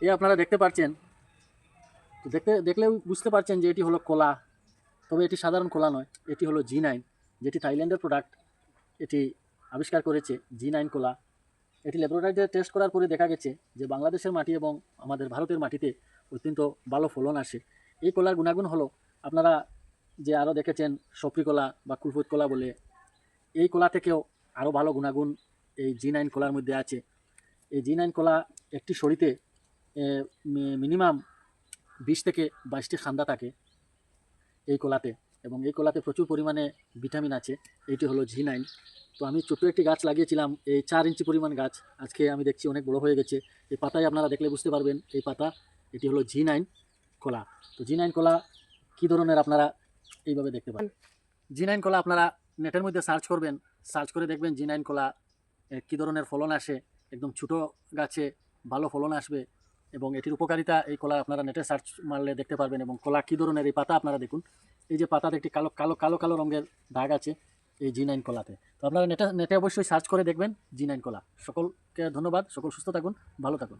এই আপনারা দেখতে পাচ্ছেন, তো দেখলেও বুঝতে পারছেন যে এটি হলো কলা। তবে এটি সাধারণ কলা নয়, এটি হলো G9, যেটি থাইল্যান্ডের প্রোডাক্ট। এটি আবিষ্কার করেছে G9 কলা। এটি ল্যাবরেটরিতে টেস্ট করার পরে দেখা গেছে যে বাংলাদেশের মাটি এবং আমাদের ভারতের মাটিতে অত্যন্ত ভালো ফলন আসে। এই কলার গুণাগুণ হলো, আপনারা যে আরও দেখেছেন সফরি কলা বা কুলফুত কলা বলে, এই কলা থেকেও আরও ভালো গুণাগুণ এই G9 কলার মধ্যে আছে। এই G9 কলা একটি শরীতে মিনিমাম 20 থেকে 22টি খান্দা থাকে এই কলাতে, এবং এই কলাতে প্রচুর পরিমাণে ভিটামিন আছে। এইটি হলো G9। তো আমি ছোট্ট একটি গাছ লাগিয়েছিলাম, এই 4 ইঞ্চি পরিমাণ গাছ, আজকে আমি দেখছি অনেক বড় হয়ে গেছে। এই পাতায় আপনারা দেখলে বুঝতে পারবেন এই পাতা, এটি হলো G9 কলা। তো G9 কলা কী ধরনের আপনারা এইভাবে দেখতে পান। G9 কলা আপনারা নেটের মধ্যে সার্চ করবেন, সার্চ করে দেখবেন G9 কলা কী ধরনের ফলন আসে। একদম ছোটো গাছে ভালো ফলন আসবে, এবং এটির উপকারিতা এই কলা আপনারা নেটে সার্চ মারলে দেখতে পারবেন। এবং কলা কী ধরনের, এই পাতা আপনারা দেখুন, এই যে পাতাতে একটি কালো কালো কালো কালো রঙের দাগ আছে এই G9 কলাতে। তো আপনারা নেটে অবশ্যই সার্চ করে দেখবেন G9 কলা। সকলকে ধন্যবাদ, সকল সুস্থ থাকুন, ভালো থাকুন।